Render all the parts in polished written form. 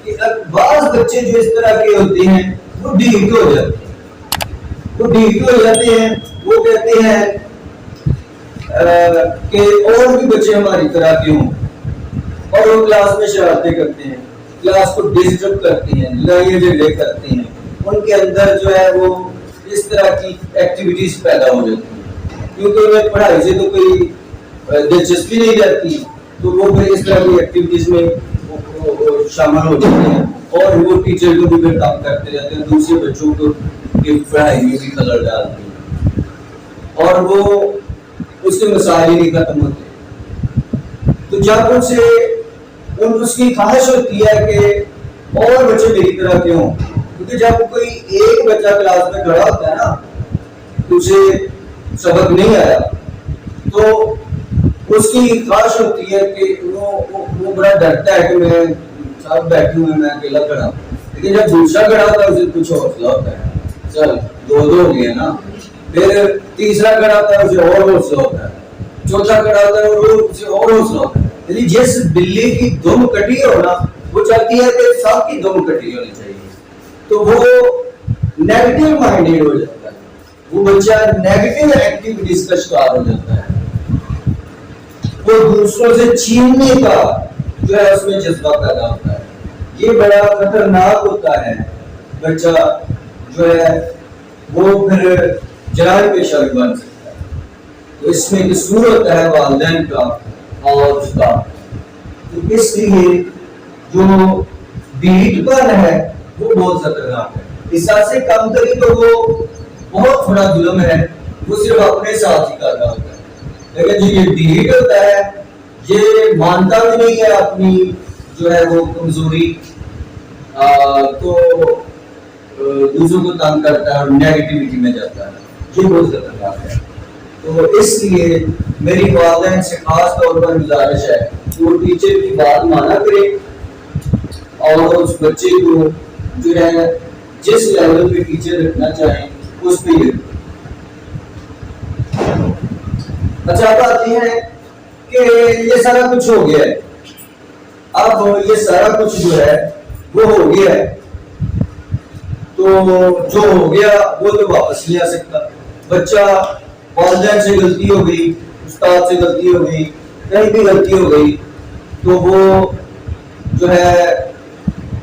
कि बाज़ बच्चे जो इस तरह के होते हैं वो ढीठ हो जाते हैं, वो कहते हैं कि और भी बच्चे हमारी तरह के हों, और वो क्लास में शरारतें करते हैं, क्लास को डिस्टर्ब करते हैं, लड़ाई झगड़े करते हैं, उनके अंदर जो है वो इस तरह की एक्टिविटीज पैदा हो जाती है, क्योंकि उन्हें पढ़ाई से तो कोई दिलचस्पी नहीं रहती, तो वो फिर इस तरह की एक्टिविटीज में शामिल हो जाते हैं, और वो टीचर को भी फिर काम करते रहते हैं, दूसरे बच्चों को की पढ़ाई में भी खलल डालते हैं, और वो उसके मसाइल ही नहीं खत्म होते। तो जब उसकी ख्वाहिश होती है कि और बच्चे मेरी तरह के हों, क्योंकि जब कोई एक बच्चा क्लास में खड़ा होता है ना, तो उसे सबक नहीं आया, तो उसकी ख्वाहिश होती है कि वो बड़ा डरता है कि मैं सब बैठे हुए मैं अकेला खड़ा, लेकिन जब दूसरा खड़ा होता है उसे कुछ हौसला होता है, चल दो हो गया ना, फिर तीसरा खड़ा होता है उसे और हौसला होता है, चौथा खड़ा होता है और उसे और हौसला होता है। यदि जिस बिल्ली की दुम कटी हो ना, वो चाहती है कि सबकी दुम कटी होनी चाहिए, तो वो नेगेटिव माइंडेड हो जाता है, वो बच्चा नेगेटिव एक्टिविटीज का शिकार हो जाता है, वो दूसरों से छीनने का जो है उसमें जज्बा पैदा होता है। ये बड़ा खतरनाक होता है, बच्चा जो है वो फिर जराइम पेशा भी बन सकता है। तो इसमें कसूर होता है वालिदैन का और उसका, तो इसलिए जो ढीठपन है वो बहुत खतरनाक है। इसा से कम करी तो वो बहुत बड़ा जुल्म है, वो सिर्फ अपने साथ ही कर रहा होता है, लेकिन जो ये ढीठ होता है ये मानता भी नहीं है अपनी जो है वो कमजोरी, तो दूसरों को तंग करता है और नेगेटिविटी में जाता है, ये बहुत खतरनाक है। तो इसलिए मेरी वालिदैन से खास तौर पर गुजारिश है कि वो टीचर की बात माना करे और उस बच्चे को जो है जिस लेवल पे टीचर रखना चाहें उस पे ही। अच्छा, अब आते हैं कि ये सारा कुछ हो गया है, अब ये सारा कुछ जो है वो हो गया है, तो जो हो गया वो तो वापस नहीं आ सकता। बच्चा वालिदैन से गलती हो गई, उस्ताद से गलती हो गई, कहीं भी गलती हो गई, तो वो जो है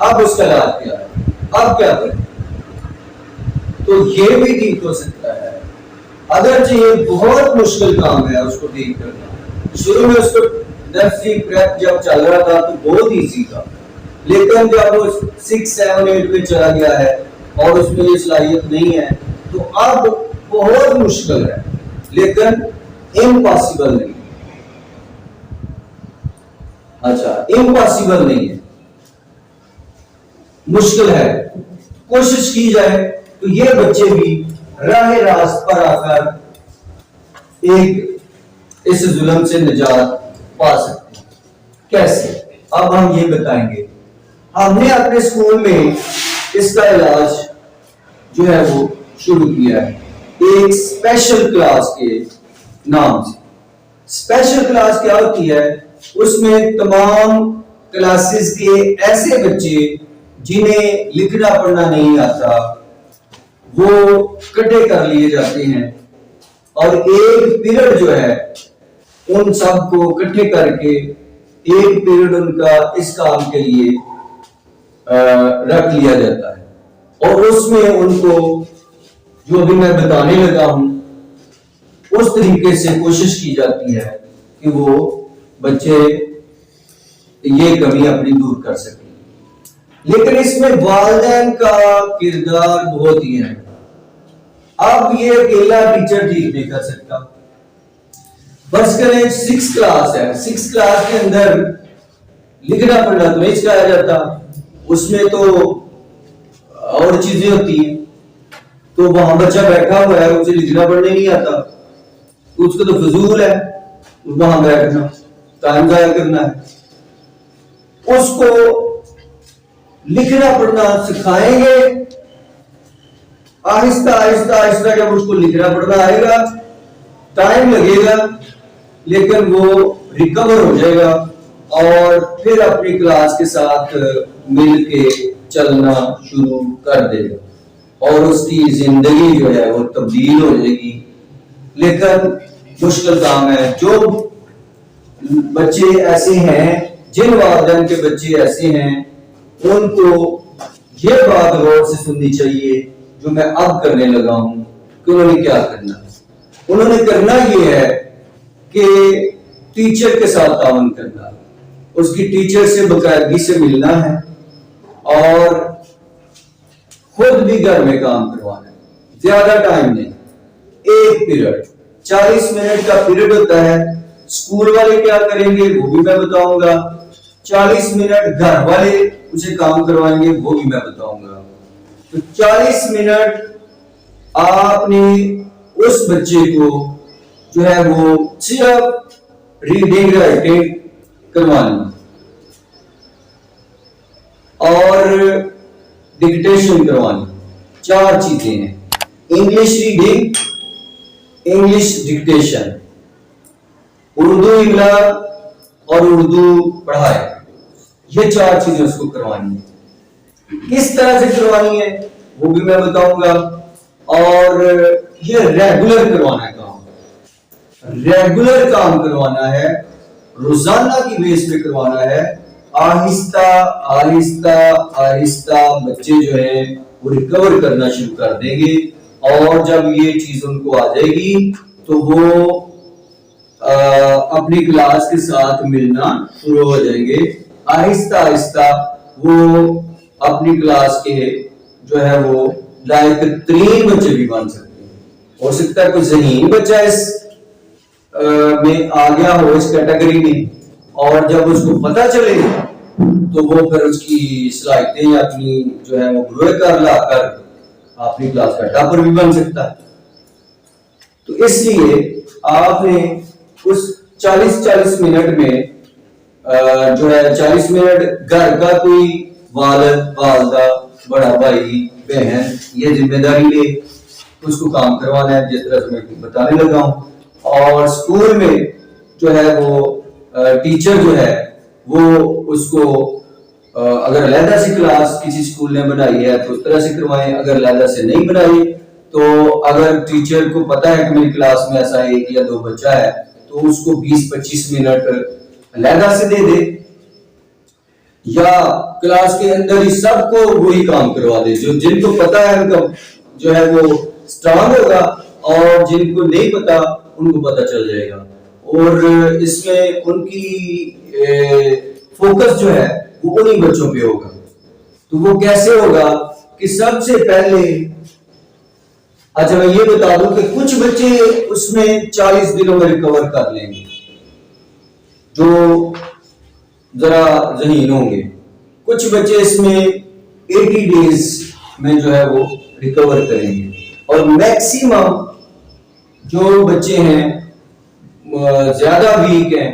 अब उसका इलाज क्या है, अब क्या करें? तो ये भी ठीक हो सकता है, अगर ये बहुत मुश्किल काम है उसको ठीक करना। शुरू में उसको नर्सरी प्रेप जब चल रहा था तो बहुत ईजी था, लेकिन जब वो 6, 7, 8 में चला गया है और उसमें ये सलाहियत नहीं है, तो अब बहुत मुश्किल है, लेकिन इम्पॉसिबल नहीं। अच्छा, इम्पॉसिबल नहीं है, मुश्किल है। कोशिश की जाए तो ये बच्चे भी राह रास्त पर आकर एक इस जुल्म से निजात पा सकते हैं। कैसे? अब हम ये बताएंगे। हमने अपने स्कूल में इसका इलाज जो है वो शुरू किया है एक स्पेशल क्लास के नाम से। स्पेशल क्लास क्या होती है? उसमें तमाम क्लासेस के ऐसे बच्चे जिन्हें लिखना पढ़ना नहीं आता वो इकट्ठे कर लिए जाते हैं और एक पीरियड जो है उन सबको इकट्ठे करके एक पीरियड उनका इस काम के लिए रख लिया जाता है और उसमें उनको जो अभी मैं बताने लगा हूं उस तरीके से कोशिश की जाती है कि वो बच्चे ये कमी अपनी दूर कर सकें। लेकिन इसमें वालिदैन का किरदार बहुत ही है। अब ये अकेला टीचर ठीक नहीं कर सकता। बस करें 6 क्लास है, 6 क्लास के अंदर लिखना पढ़ना तो नहीं सिखाया जाता, उसमें तो और चीजें होती हैं, तो वहां बच्चा बैठा हुआ है उसे लिखना पढ़ने नहीं आता, उसको तो फजूल है वहां बैठना, टाइम जाया करना है। उसको लिखना पढ़ना सिखाएंगे, आहिस्ता आहिस्ता आहिस्ता जब उसको लिखना पढ़ना आएगा टाइम लगेगा, लेकिन वो रिकवर हो जाएगा और फिर अपनी क्लास के साथ मिल के चलना शुरू कर देगा और उसकी जिंदगी जो है वो तब्दील हो जाएगी। लेकिन मुश्किल काम है। जो बच्चे ऐसे हैं, जिन वालिदैन के बच्चे ऐसे हैं, उनको ये बात गौर से सुननी चाहिए जो मैं अब करने लगा हूं कि उन्होंने क्या करना है। उन्होंने करना ये है कि टीचर के साथ ताउन करना, उसकी टीचर से बाकायदगी से मिलना है और खुद भी घर में काम करवाना है। ज्यादा टाइम नहीं, एक पीरियड 40 मिनट का पीरियड होता है। स्कूल वाले क्या करेंगे वो भी मैं बताऊंगा, 40 मिनट घर वाले उसे काम करवाएंगे वो भी मैं बताऊंगा। तो 40 मिनट आपने उस बच्चे को जो है वो सिर्फ रीडिंग राइटिंग करवानी और डिक्टेशन करवानी। 4 चीजें हैं, English reading, English dictation, Urdu इमला और उर्दू पढ़ाई। ये 4 चीजें उसको करवानी है। किस तरह से करवानी है वो भी मैं बताऊंगा और ये रेगुलर करवाना है काम, रेगुलर काम करवाना है, रोजाना की बेस पे करवाना है। आहिस्ता आहिस्ता आहिस्ता बच्चे जो है वो रिकवर करना शुरू कर देंगे और जब ये चीज उनको आ जाएगी तो वो अपनी क्लास के साथ मिलना शुरू हो जाएंगे। आहिस्ता आहिस्ता वो अपनी क्लास के जो है वो लायक तरीन बच्चे भी बन सकते हैं। हो सकता है कोई ज़हीन बच्चा इस में आ गया हो, इस कैटेगरी में, और जब उसको पता चले तो वो फिर उसकी सलाहियतें अपनी जो है वो ग्रो कर लाकर अपनी क्लास का टॉपर भी बन सकता है। तो इसलिए आपने उस 40 मिनट में जो है 40 मिनट घर का कोई वालिद वालदा बड़ा भाई बहन ये जिम्मेदारी ले, उसको काम करवाना है जिस तरह से मैं बताने लगा हूं। और स्कूल में जो है वो टीचर जो है वो उसको अगर अलहदा से क्लास किसी स्कूल ने बनाई है तो उस तरह से करवाएं, अगर अलहदा से नहीं बनाई तो अगर टीचर को पता है कि मेरी क्लास में ऐसा 1 या 2 बच्चा है तो उसको 20-25 मिनट अलहदा से दे दे, या क्लास के अंदर ही सबको वही काम करवा दे। जो जिनको पता है उनका जो है वो स्ट्रांग होगा और जिनको नहीं पता उनको पता चल जाएगा। और इसमें उनकी फोकस जो है वो उन्हीं बच्चों पे होगा। तो वो कैसे होगा कि सबसे पहले अच्छा मैं ये बता दूं कि कुछ बच्चे उसमें 40 दिनों में रिकवर कर लेंगे जो जरा ज़हीन होंगे, कुछ बच्चे इसमें 80 डेज में जो है वो रिकवर करेंगे और मैक्सिमम जो बच्चे हैं ज्यादा वीक हैं,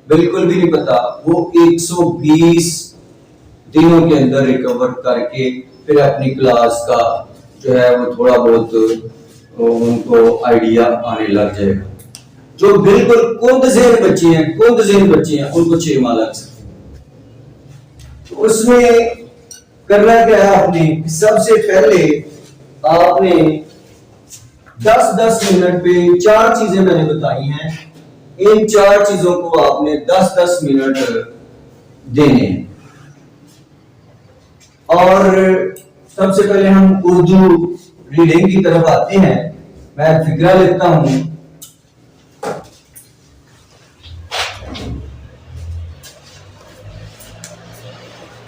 बिल्कुल भी नहीं पता, वो 120 दिनों के अंदर रिकवर करके फिर अपनी क्लास का जो है वो थोड़ा बहुत उनको आइडिया आने लग जाएगा। जो बिल्कुल कुंद-ज़ेन बच्चे हैं उनको 6 माह लग सकते हैं। तो उसमें करना क्या है आपने, सबसे पहले आपने 10-10 मिनट पे 4 चीजें मैंने बताई हैं, इन 4 चीजों को आपने 10-10 मिनट देने हैं। और सबसे पहले हम उर्दू रीडिंग की तरफ आते हैं। मैं फिक्रा लिखता हूं।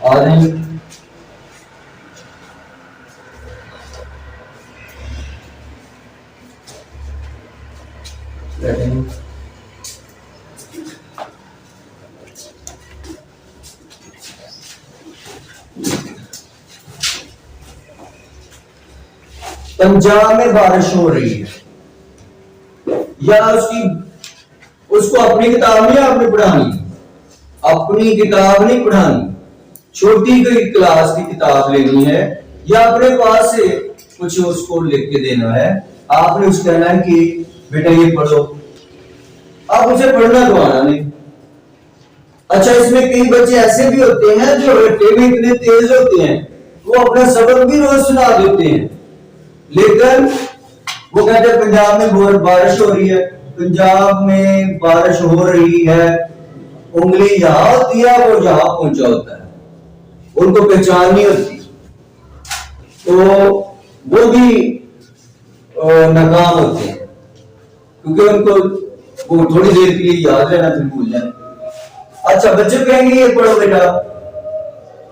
और पंजाब में बारिश हो रही है, या उसको अपनी किताब नहीं आपने पढ़ानी, अपनी किताब नहीं पढ़ानी, छोटी कोई क्लास की किताब लेनी है या अपने पास से कुछ उसको लिख के देना है। आपने उसको कहना है कि बेटा ये पढ़ो, आप उसे पढ़ना तो आना नहीं, अच्छा, इसमें कई बच्चे ऐसे भी होते हैं जो रट्टे में इतने तेज होते हैं, वो अपना सबक भी रोज सुना देते हैं, लेकिन वो कहते हैं पंजाब में बहुत बारिश हो रही है, पंजाब में बारिश हो रही है, उंगली यहां होती है, वो जहां पहुंचा होता है, उनको पहचान नहीं होती, तो वो भी नाकाम होते हैं, क्योंकि उनको वो थोड़ी देर के लिए याद रहना फिर भूल जाए। अच्छा, बच्चे कहेंगे ये पढ़ो बेटा,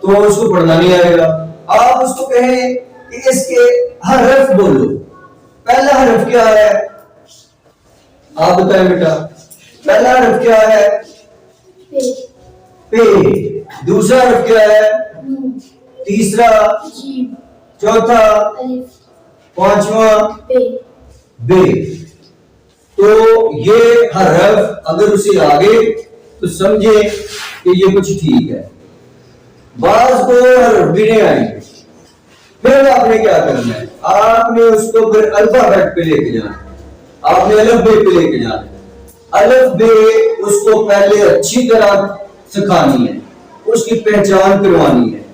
तो उसको पढ़ना नहीं आएगा। आप उसको कहें कि इसके हरफ बोलो, पहला हरफ क्या है, आप बताएं बेटा, पहला हरफ क्या है? पे। दूसरा हरफ क्या है? तीसरा? चौथा? पांचवा? बे। तो ये हरफ अगर उसे आगे तो समझे कि ये कुछ ठीक है, बाज को हरफ भी नहीं आएंगे, फिर आपने क्या करना है, आपने उसको फिर अल्फाबेट पे लेके जाना है, आपने अलफ बे पे लेके जाना है। अलफ बे उसको पहले अच्छी तरह सिखानी है, उसकी पहचान करवानी है,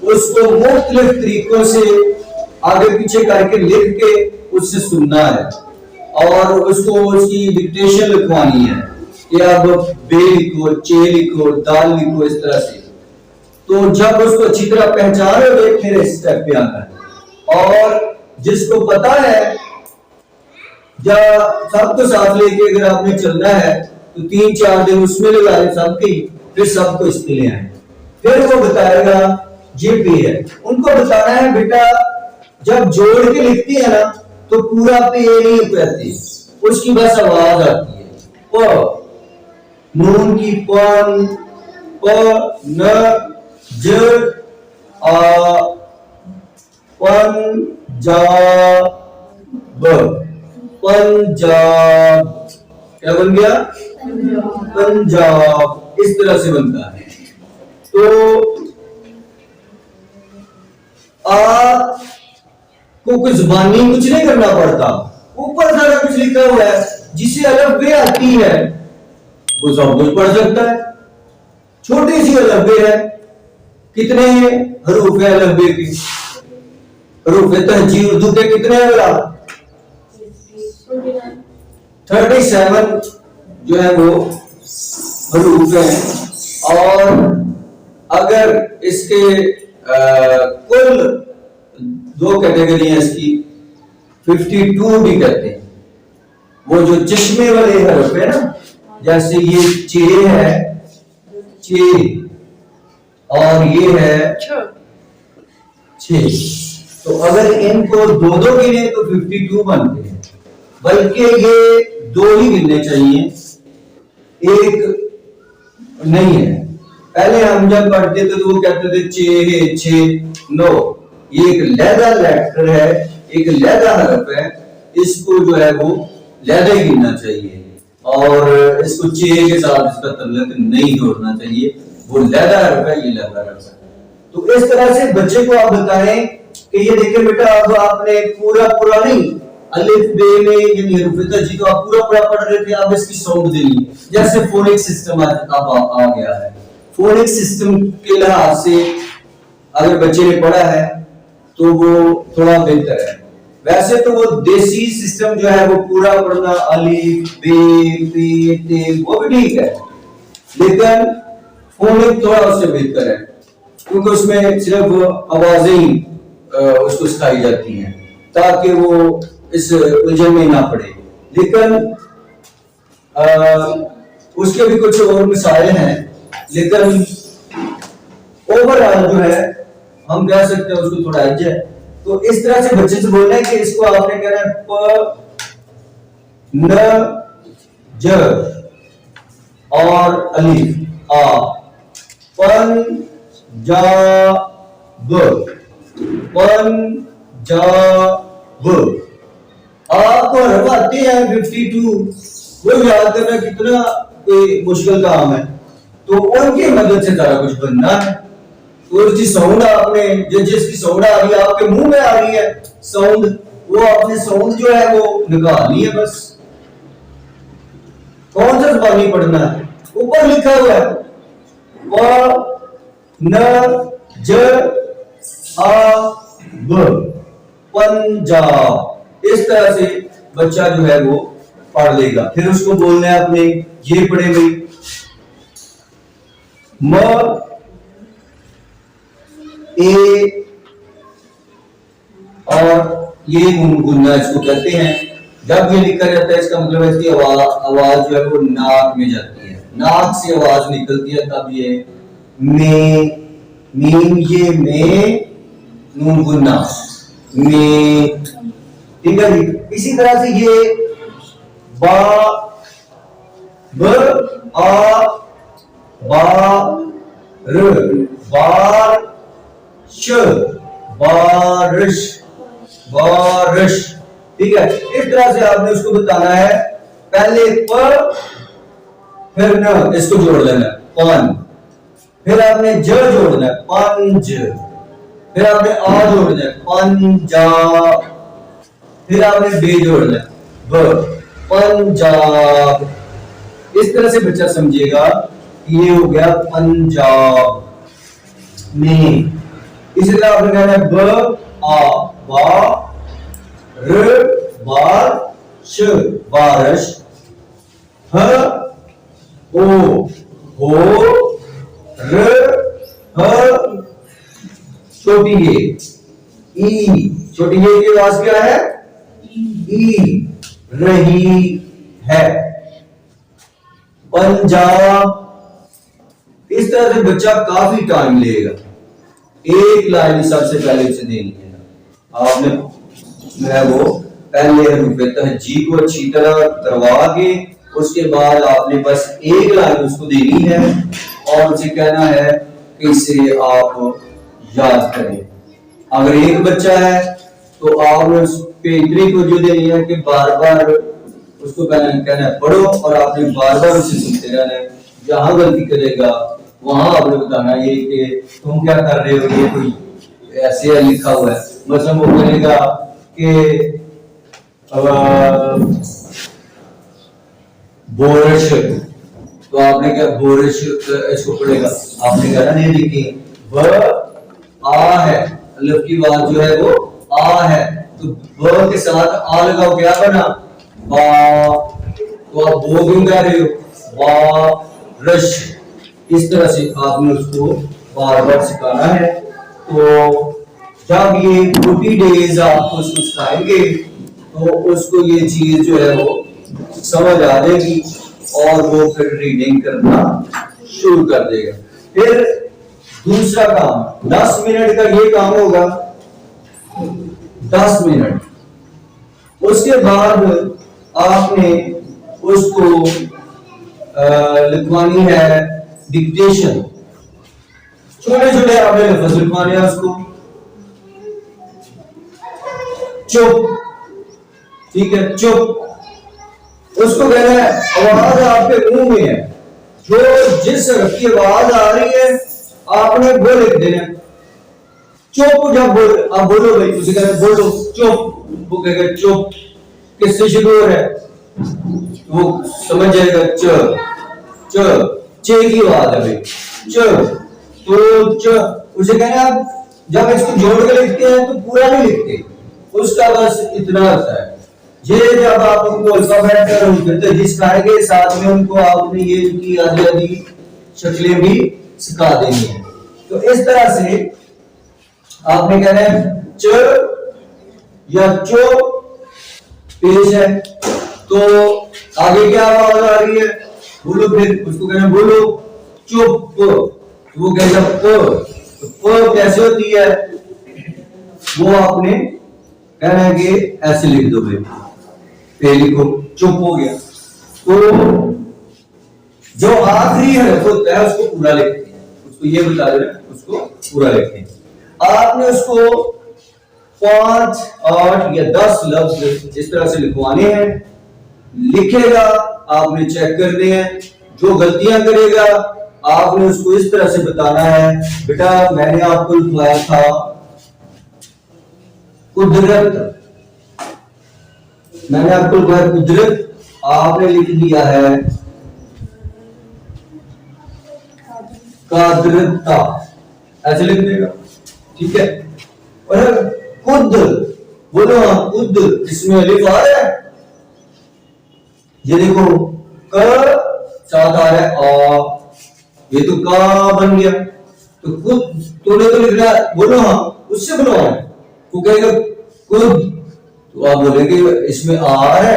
उसको मुख्तलिफ तरीकों से आगे पीछे करके लिख के उससे सुनना है, और उसको उसकी डिक्टेशन लिखवानी है कि अब बे लिखो, चे लिखो, दाल लिखो, इस तरह से। तो जब उसको अच्छी तरह पहचान हो गए फिर इस स्टेप पे आना है। और जिसको पता है, या सबको साथ लेके अगर आपने चलना है तो 3-4 दिन उसमें लगा लें सबकी, फिर सबको इसमें ले आए, फिर वो बताएगा ये पे है। उनको बताना है बेटा जब जोड़ के लिखती है ना तो पूरा पे नहीं कहती, उसकी बस आवाज आती है, प नून की पन, प न ज आ पन जा ब, पंजाब। क्या बन गया? पंजाब। इस तरह से बनता है। तो आ को कुछ जुबानी कुछ नहीं करना पड़ता, ऊपर सारा कुछ लिखा हुआ है, जिसे अलफ बे आती है वो सब कुछ पढ़ सकता है। छोटी सी अलफ बे है, कितने हरूफ है अलफ बे के? हरूफ तहजी उर्दू के कितने हैं बेटा? 37 जो है वो हरूफ है। और अगर इसके कुल 2 कैटेगरी है इसकी, 52 भी कहते हैं। वो जो चश्मे वाले हरफ है ना, जैसे ये चे है, चे, और ये है छे, तो अगर इनको 2-2 गिने तो 52 बनते हैं, बल्कि ये 2 ही गिनने चाहिए, एक नहीं है। पहले हम जब पढ़ते थे तो वो कहते थे चे, छे, नो, ये एक लहदा लेटर है, एक लहदा हरफ है, इसको जो है वो लहदा ही गिनना चाहिए, और इसको चे के साथ इसका तल्लुक नहीं जोड़ना चाहिए, वो लहदा हरफ है, ये लहदा हरफ है। तो इस तरह से बच्चे को आप बताएं कि ये देखिए बेटा, अब आपने पूरा नहीं, अलिफ बे में यानी हरूफ तहजी तो आप पूरा पढ़ रहे थे, अब इसकी साउंड देनी, जैसे फोनिक सिस्टम अब आ गया है। फोनिक सिस्टम के लिहाज से अगर बच्चे ने पढ़ा है तो वो थोड़ा बेहतर है। वैसे तो वो देसी सिस्टम जो है वो पूरा पढ़ना, अलिफ बे पे ते, वो भी ठीक है, लेकिन फोनिक थोड़ा उससे बेहतर है, क्योंकि उसमें सिर्फ आवाजें ही उसको सिखाई जाती हैं ताकि वो इस उलझन में ना पड़े। लेकिन उसके भी कुछ और मिसाइल हैं, लेकिन ओवरऑल जो है हम कह सकते हैं उसको थोड़ा एज है। तो इस तरह से बच्चे से बोलना है कि इसको आपने कहना है प न ज और अलिफ आ, पन जा ब, पन जा ब। आपको हरफ आते हैं 52, वो याद करना कितना कोई मुश्किल काम है, तो उनकी मदद से सारा कुछ बनना है। तो उसकी साउंड आपने जिसकी साउंड आ रही है आपके मुंह में आ रही है साउंड, वो आपने साउंड जो है वो निकालनी है बस। कौन सा जुबानी पढ़ना है? ऊपर लिखा हुआ है, प न ज आ ब, पंजाब। इस तरह से बच्चा जो है वो पढ़ लेगा। फिर उसको बोलना है आपने ये पढ़े भाई, म ए और ये गुनगुना इसको कहते हैं। जब ये लिखा जाता है इसका मतलब है इसकी आवाज जो है वो नाक में जाती है, नाक से आवाज निकलती है, तब ये में, मीम, ये में नून गुन्ना में, ठीक है जी। इसी तरह से ये बा ब आ बा र, बार श, बारिश, बारिश, ठीक है। इस तरह से आपने उसको बताना है। पहले प, फिर न, इसको जोड़ लेना है पन, फिर आपने ज जोड़ना है पंज, फिर आपने आ जोड़ना है पंजा, फिर आपने बे जोड़ना है ब, पंजाब। इस तरह से बच्चा समझेगा कि ये हो गया पंजाब में। इसी तरह आपने कहना है ब आ बा र बार श, बारिश, ह ओ हो र ह छोटी ये ई, छोटी ये की आवाज क्या है, ई, रही है, पंजाब। इस तरह से बच्चा काफी टाइम लेगा। एक लाइन सबसे पहले उसे देनी है, आपने जो है वो पहले हरूफ तहजी को अच्छी तरह करवा के उसके बाद आपने बस एक लाइन उसको देनी है और उसे कहना है कि इसे आप याद करें। अगर एक बच्चा है तो आपने उस पे इतनी तवज्जो देनी है कि बार बार उसको कहना है पढ़ो और आपने बार बार उसे सुनते रहना है। जहां गलती करेगा वहां आपने बताना ये कि तुम क्या कर रहे हो, ये कोई ऐसे लिखा हुआ है। मतलब वो कहेगा कि बोरिश, तो आपने क्या बोरिश इसको पढ़ेगा, आपने कहना नहीं लिखी ब आ है, अलिफ की बात जो है वो आ है, तो ब के साथ आ लगाओ, क्या बना बा, तो आप बो क्यों कह रहे हो, बारिश। इस तरह से आपने उसको बार बार सिखाना है। तो जब ये 40 डेज आपको उसको सिखाएंगे तो उसको ये चीज जो है वो समझ आ जाएगी और वो फिर रीडिंग करना शुरू कर देगा। फिर दूसरा काम 10 मिनट का ये काम होगा, 10 मिनट। उसके बाद आपने उसको लिखवानी है डिक्टेशन। छोटे छोटे आपने लफ्ज लिखवाने हैं उसको, चुप, ठीक है, चुप। उसको कहना है आवाज आपके मुंह में है, जो जिस हरफ की आवाज आ रही है आपने वो लिख देना। चुप, जब आप बोलो भाई, उसे कहना है बोलो चुप, वो कहेगा चुप। किससे शुरू हो रहा है, वो समझ जाएगा च, च, चे की आवाज है भाई, च, तो च। उसे कहना है आप जब इसको जोड़ के लिखते हैं तो पूरा नहीं लिखते, उसका बस इतना होता है। ये जब आप उनको अल्फाबेट सिखाएंगे साथ में उनको आपने ये इनकी आधी आधी शक्लें भी सिखा देनी है। तो इस तरह से आपने कहना है च या चो पेश है, तो आगे क्या आवाज आ रही है बोलो, फिर उसको कहना बोलो चुप, तो वो कहेगा प, तो प कैसे होती है वो आपने कहना है कि ऐसे लिख दो भाई, पे लिखो, चुप हो गया। तो जो आखिरी हरफ होता है उसको पूरा लिखते हैं, उसको ये बता देना उसको पूरा लिखते हैं। आपने उसको 5, 8 या 10 लफ्ज इस तरह से लिखवाने हैं। लिखेगा आपने चेक करने हैं, जो गलतियां करेगा आपने उसको इस तरह से बताना है, बेटा मैंने आपको लिखवाया था कुदरत, मैंने आपको लिखवाया कुदरत, आपने लिख दिया है कादरता ऐसे लिख देगा, ठीक है। और खुद बोलो, हाँ खुद, इसमें अलिफ आ रहा है, ये देखो क साथ आ रहा है आ, ये तो का बन गया। तो खुद तूने तो लिख रहा है, बोलो हाँ, उससे बनवाओ। वो कहेगा खुद, तो आप बोलेंगे इसमें आ है,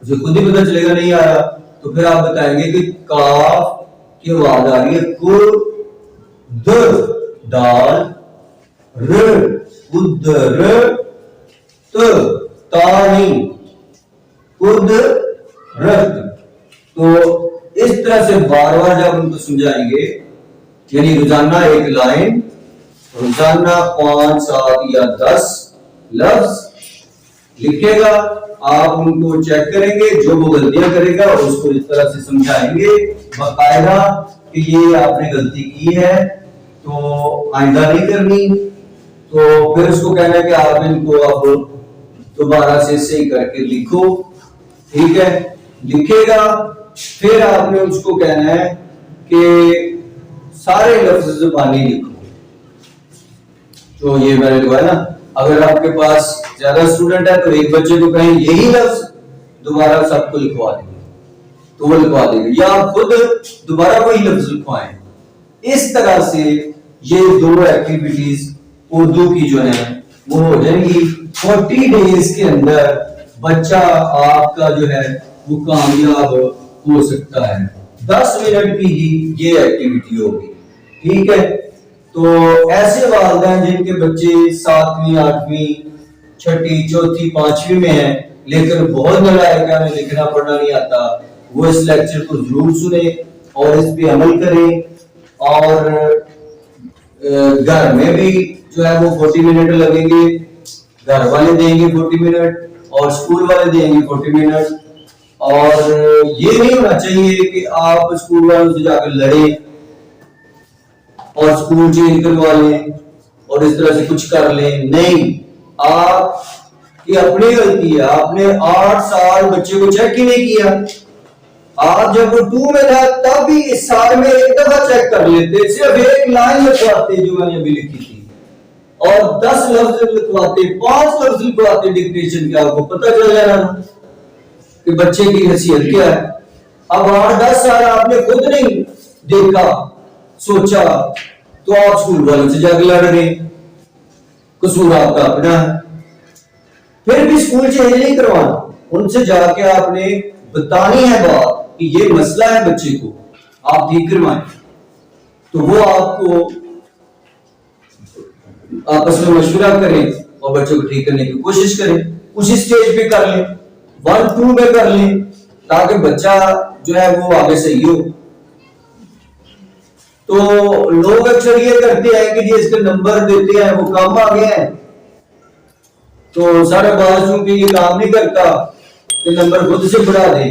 उसे खुद ही पता चलेगा नहीं आ रहा, तो फिर आप बताएंगे कि काफ की आवाज आ रही है कुद, दाल र, उदर तानी कुदरत। तो इस तरह से बार बार जब उनको समझाएंगे, यानी रोजाना एक लाइन, रोजाना 5, 7 या 10 लफ्ज लिखेगा, आप उनको चेक करेंगे, जो वो गलतियां करेगा उसको इस तरह से समझाएंगे बाकायदा कि ये आपने गलती की है तो आइंदा नहीं करनी। तो फिर उसको कहना है कि आप इनको अब दोबारा से सही करके लिखो, ठीक है। लिखेगा, फिर आपने उसको कहना है कि सारे लफ्ज ज़बानी लिखो। तो ये मैंने लिखवाया ना, अगर आपके पास ज्यादा स्टूडेंट है तो एक बच्चे को कहें यही लफ्ज दोबारा सबको लिखवा देंगे, तो वो लिखवा देंगे, या आप खुद दोबारा वही लफ्ज लिखवाएं। इस तरह से ये 2 एक्टिविटीज उर्दू की जो है वो हो जाएंगी। 40 डेज के अंदर बच्चा आपका जो है वो कामयाब हो सकता है। 10 मिनट की ही ये एक्टिविटी होगी, ठीक है। तो ऐसे वालिदैन जिनके बच्चे 7वीं 8वीं 6ठी 4थी 5वीं में है लेकिन बहुत नालायक है, हमें लिखना पढ़ना नहीं आता, वो इस लेक्चर को जरूर सुने और इस पे अमल करें। और घर में भी जो है वो 40 मिनट लगेंगे, घर वाले देंगे 40 मिनट और स्कूल वाले देंगे 40 मिनट। और ये नहीं होना चाहिए कि आप स्कूल वालों से जाकर लड़े और स्कूल चेंज करवा लें और इस तरह से कुछ कर लें, नहीं, आप ये अपनी गलती है। आपने 8 साल बच्चे को चेक ही नहीं किया। आप जब वो 2 में था तब भी इस साल में एक दफा चेक कर लेते, सिर्फ एक लाइन लिखवाते जो मैंने अभी लिखी थी और 10 लफ्ज लिखवाते, 5 लफ्ज लिखवाते डिक्टेशन के, आपको पता चल जाना कि बच्चे की हैसियत क्या है। अब 8-10 साल आपने खुद नहीं देखा सोचा तो आप स्कूल वालों से जाकर लड़ रहे, कसूर आपका अपना है। फिर भी स्कूल चेंज नहीं करवाना, उनसे जाके आपने बतानी है बात कि ये मसला है बच्चे को, आप ठीक करवाएं। तो वो आपको आपस में मशवरा करें और बच्चे को ठीक करने की कोशिश करें, उसी स्टेज पे कर लें, 1-2 में कर लें ताकि बच्चा जो है वो आगे सही हो। तो लोग अक्सर ये करते हैं कि जी इसके नंबर देते हैं, वो कम आ गया है तो सारे बात चूंकि ये काम नहीं करता तो नंबर खुद से बढ़ा दे,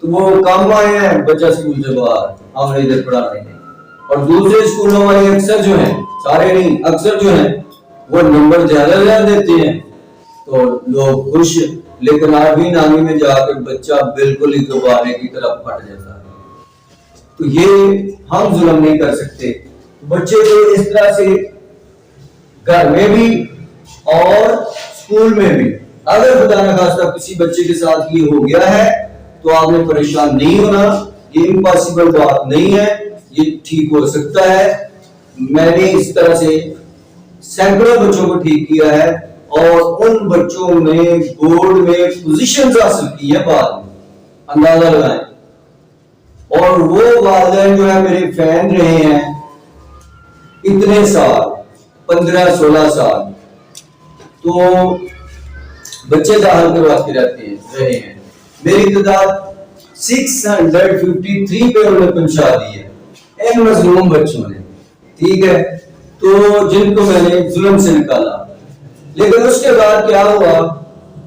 तो वो कम आए हैं, बच्चा स्कूल से बाहर, हमने इधर पढ़ा नहीं। और दूसरे स्कूलों वाले अक्सर जो हैं, सारे नहीं अक्सर जो हैं, वो नंबर ज्यादा देते हैं तो लोग खुश, लेकिन 8वीं 9वीं में जाकर बच्चा बिल्कुल ही गुब्बारे की तरफ फट जाता है। तो ये हम जुल्म नहीं कर सकते, बच्चे को इस तरह से घर में भी और स्कूल में भी, अगर खुदा न खास्ता किसी बच्चे के साथ ये हो गया है तो आपने परेशान नहीं होना, ये इम्पॉसिबल बात नहीं है, ये ठीक हो सकता है। मैंने इस तरह से सैकड़ों बच्चों को ठीक किया है और उन बच्चों ने बोर्ड में पोजीशंस हासिल की है बाद में, अंदाजा लगाएं। और वो वालिदैन जो है मेरे फैन रहे हैं इतने साल, 15-16 साल, तो बच्चे दाखिल करवाते रहे हैं। मेरी तादाद 653 पे उन्होंने पहुंचा दी है इन मजलूम बच्चों ने, ठीक है, तो जिनको मैंने जुल्म से निकाला। लेकिन उसके बाद क्या हुआ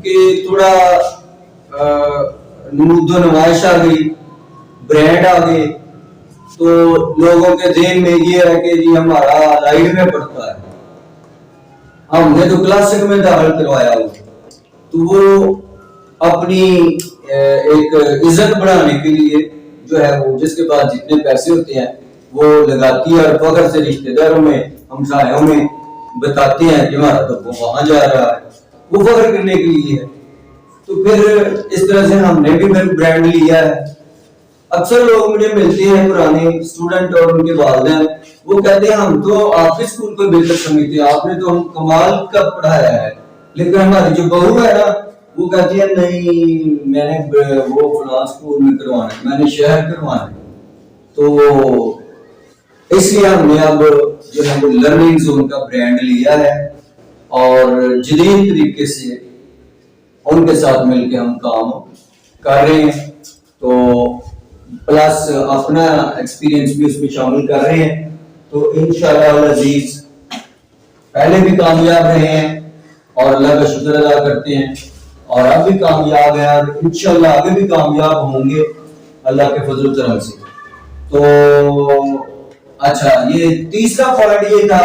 कि थोड़ा नमूदो नुमाइश आ गई, ब्रांड आ गए, तो लोगों के ज़हन में ये है कि जी हमारा लाइट में पड़ता है, हमने तो क्लासिक में दाखिल करवाया हो, तो वो अपनी एक इज्जत बढ़ाने के लिए जो है वो जिसके पास जितने पैसे होते हैं वो लगाती है और फख्र से रिश्तेदारों में, हमसायों में बताते हैं कि हमारा तो वो वहां जा रहा है, वो फख्र करने के लिए है। तो फिर इस तरह से हमने भी ब्रांड लिया है। अक्सर लोग मुझे मिलते हैं पुराने स्टूडेंट और उनके वालिदैन, वो कहते हैं हम तो आपके स्कूल को बेहतर समझते हैं, आपने तो हम कमाल का पढ़ाया है। लेकिन हमारी जो बहू है ना, वो कहती है नहीं मैंने वो फलां स्कूल में करवाना है, मैंने शहर करवाना है। तो इसलिए हमने अब जो है वो लर्निंग जोन का ब्रांड लिया है और जदीद तरीके से उनके साथ मिलकर हम काम कर रहे हैं। तो प्लस अपना एक्सपीरियंस भी उसमें शामिल कर रहे हैं। तो इंशाअल्लाह अजीज पहले भी कामयाब रहे हैं और अल्लाह का शुक्र अदा करते हैं और अब भी कामयाब है और इंशाअल्लाह आगे भी कामयाब होंगे अल्लाह के फजल करम से। तो अच्छा, ये तीसरा पॉइंट ये था